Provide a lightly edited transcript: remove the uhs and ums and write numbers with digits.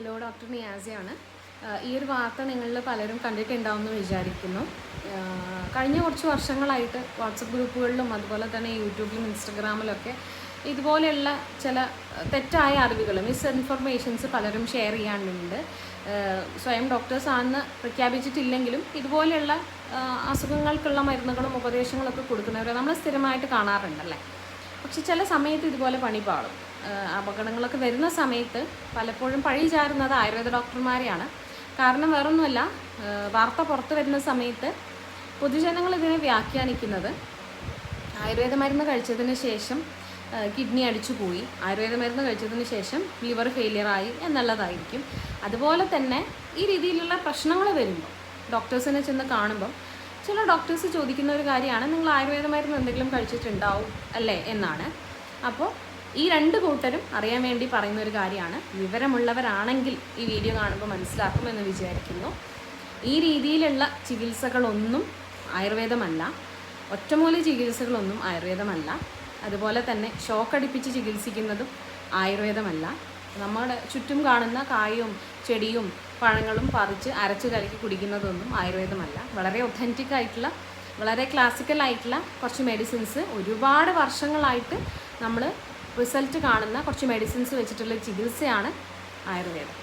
Hello, doctor നിയാസിയാണ്. ഈ ഒരു വാർത്ത നിങ്ങളിൽ പലരും കണ്ടിട്ടുണ്ടാവുമെന്ന് വിചാരിക്കുന്നു. കഴിഞ്ഞ കുറച്ച് വർഷങ്ങളായിട്ട് വാട്സപ്പ് ഗ്രൂപ്പുകളിലും അതുപോലെ തന്നെ യൂട്യൂബിലും ഇൻസ്റ്റഗ്രാമിലൊക്കെ ഇതുപോലെയുള്ള ചില തെറ്റായ അറിവുകൾ, മിസ്ഇൻഫർമേഷൻസ് പലരും ഷെയർ ചെയ്യാനുണ്ട്. സ്വയം ഡോക്ടേഴ്സാണെന്ന് പ്രഖ്യാപിച്ചിട്ടില്ലെങ്കിലും ഇതുപോലെയുള്ള അസുഖങ്ങൾക്കുള്ള മരുന്നുകളും ഉപദേശങ്ങളൊക്കെ കൊടുക്കുന്നവരെ നമ്മൾ സ്ഥിരമായിട്ട് കാണാറുണ്ടല്ലേ. പക്ഷെ ചില സമയത്ത് ഇതുപോലെ പണി പാളും. അപകടങ്ങളൊക്കെ വരുന്ന സമയത്ത് പലപ്പോഴും പഴി ചാരുന്നത് ആയുർവേദ ഡോക്ടർമാരെയാണ്. കാരണം വേറൊന്നുമല്ല, വാർത്ത പുറത്തു വരുന്ന സമയത്ത് പൊതുജനങ്ങൾ ഇതിനെ വ്യാഖ്യാനിക്കുന്നത് ആയുർവേദ മരുന്ന് കഴിച്ചതിന് ശേഷം കിഡ്നി അടിച്ചുപോയി, ആയുർവേദ മരുന്ന് കഴിച്ചതിന് ശേഷം ലിവർ ഫെയിലിയറായി എന്നുള്ളതായിരിക്കും. അതുപോലെ തന്നെ ഈ രീതിയിലുള്ള പ്രശ്നങ്ങൾ വരുമ്പോൾ ഡോക്ടേഴ്സിനെ ചെന്ന് കാണുമ്പം ചില ഡോക്ടേഴ്സ് ചോദിക്കുന്ന ഒരു കാര്യമാണ്, നിങ്ങൾ ആയുർവേദ മരുന്ന് എന്തെങ്കിലും കഴിച്ചിട്ടുണ്ടാവും അല്ലേ എന്നാണ്. അപ്പോൾ ഈ രണ്ട് കൂട്ടരും അറിയാൻ വേണ്ടി പറയുന്ന ഒരു കാര്യമാണ്. വിവരമുള്ളവരാണെങ്കിൽ ഈ വീഡിയോ കാണുമ്പോൾ മനസ്സിലാക്കുമെന്ന് വിചാരിക്കുന്നു. ഈ രീതിയിലുള്ള ചികിത്സകളൊന്നും ആയുർവേദമല്ല, ഒറ്റമൂലി ചികിത്സകളൊന്നും ആയുർവേദമല്ല. അതുപോലെ തന്നെ ഷോക്കടിപ്പിച്ച് ചികിത്സിക്കുന്നതും ആയുർവേദമല്ല. നമ്മുടെ ചുറ്റും കാണുന്ന കായും ചെടിയും പഴങ്ങളും പറിച്ച് അരച്ച് കലക്കി കുടിക്കുന്നതൊന്നും ആയുർവേദമല്ല. വളരെ ഒത്തൻറ്റിക് ആയിട്ടുള്ള, വളരെ ക്ലാസിക്കലായിട്ടുള്ള കുറച്ച് മെഡിസിൻസ്, ഒരുപാട് വർഷങ്ങളായിട്ട് നമ്മൾ റിസൾട്ട് കാണുന്ന കുറച്ച് മെഡിസിൻസ് വെച്ചിട്ടുള്ള ചികിത്സയാണ് ആയുർവേദം.